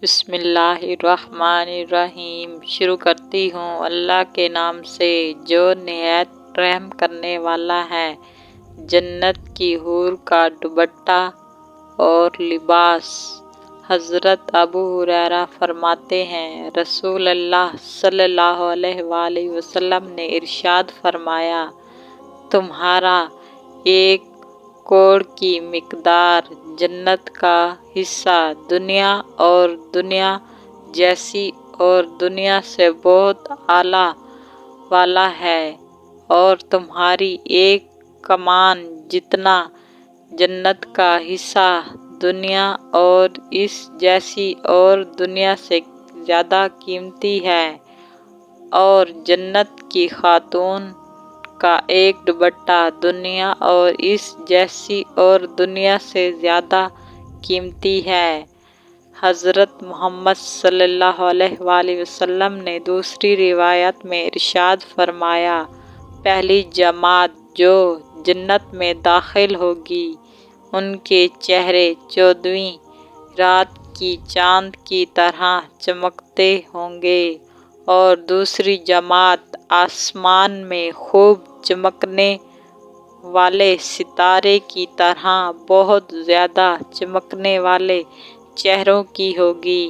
بسم اللہ الرحمن الرحیم۔ شروع کرتی ہوں اللہ کے نام سے جو نہایت رحم کرنے والا ہے۔ جنت کی حور کا دوپٹہ اور لباس۔ حضرت ابو ہریرہ فرماتے ہیں، رسول اللہ صلی اللہ علیہ وآلہ وسلم نے ارشاد فرمایا، تمہارا ایک کوڑ کی مقدار جنت کا حصہ دنیا اور دنیا جیسی اور دنیا سے بہت اعلیٰ والا ہے، اور تمہاری ایک کمان جتنا جنت کا حصہ دنیا اور اس جیسی اور دنیا سے زیادہ قیمتی ہے، اور جنت کی خاتون کا ایک دوپٹہ دنیا اور اس جیسی اور دنیا سے زیادہ قیمتی ہے۔ حضرت محمد صلی اللہ علیہ وآلہ وسلم نے دوسری روایت میں ارشاد فرمایا، پہلی جماعت جو جنت میں داخل ہوگی ان کے چہرے 14ویں رات کی چاند کی طرح چمکتے ہوں گے، اور دوسری جماعت آسمان میں خوب چمکنے والے ستارے کی طرح بہت زیادہ چمکنے والے چہروں کی ہوگی۔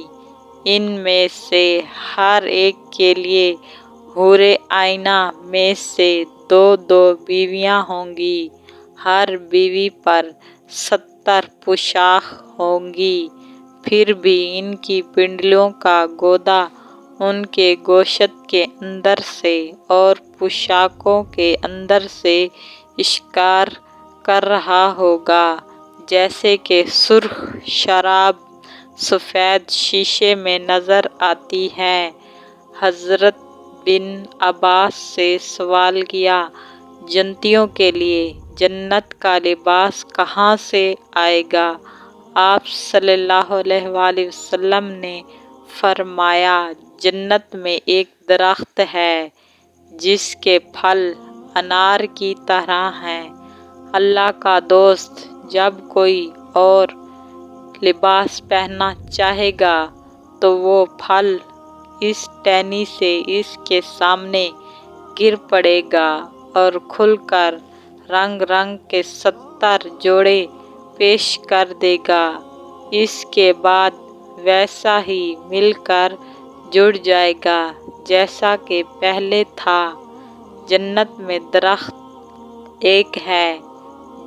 ان میں سے ہر ایک کے لیے حور عینہ میں سے 2 بیویاں ہوں گی، ہر بیوی پر 70 پوشاک ہوں گی، پھر بھی ان کی پنڈلیوں کا گودا ان کے گوشت کے اندر سے اور پوشاکوں کے اندر سے اشکار کر رہا ہوگا، جیسے کہ سرخ شراب سفید شیشے میں نظر آتی ہے۔ حضرت بن عباس سے سوال کیا، جنتیوں کے لیے جنت کا لباس کہاں سے آئے گا؟ آپ صلی اللہ علیہ وآلہ وسلم نے فرمایا، جنت میں ایک درخت ہے جس کے پھل انار کی طرح ہیں۔ اللہ کا دوست جب کوئی اور لباس پہننا چاہے گا تو وہ پھل اس ٹہنی سے اس کے سامنے گر پڑے گا اور کھل کر رنگ رنگ کے 70 جوڑے پیش کر دے گا، اس کے بعد ویسا ہی مل کر جڑ جائے گا جیسا کہ پہلے تھا۔ جنت میں درخت ایک ہے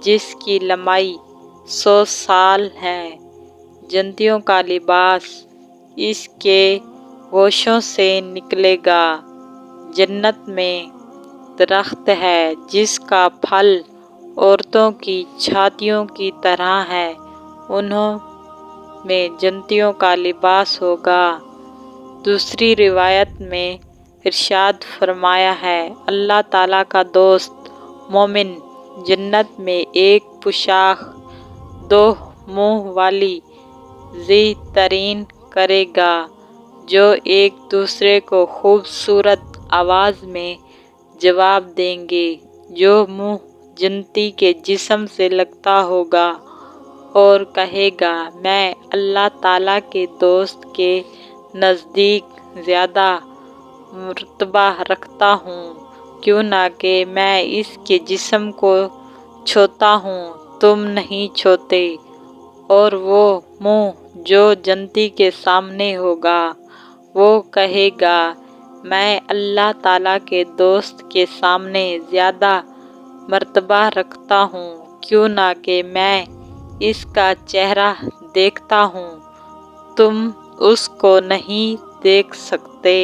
جس کی لمبائی 100 سال ہے، جنتیوں کا لباس اس کے گوشوں سے نکلے گا۔ جنت میں درخت ہے جس کا پھل عورتوں کی چھاتیوں کی طرح ہے، انہوں میں جنتیوں کا لباس ہوگا۔ دوسری روایت میں ارشاد فرمایا ہے، اللہ تعالیٰ کا دوست مومن جنت میں ایک پوشاک 2 منہ والی ذی ترین کرے گا، جو ایک دوسرے کو خوبصورت آواز میں جواب دیں گے۔ جو منہ جنتی کے جسم سے لگتا ہوگا اور کہے گا، میں اللہ تعالیٰ کے دوست کے نزدیک زیادہ مرتبہ رکھتا ہوں، کیوں نہ کہ میں اس کے جسم کو چھوتا ہوں، تم نہیں چھوتے۔ اور وہ منہ جو جنتی کے سامنے ہوگا، وہ کہے گا، میں اللہ تعالیٰ کے دوست کے سامنے زیادہ مرتبہ رکھتا ہوں، کیوں نہ کہ میں اس کا چہرہ دیکھتا ہوں، تم اس کو نہیں دیکھ سکتے۔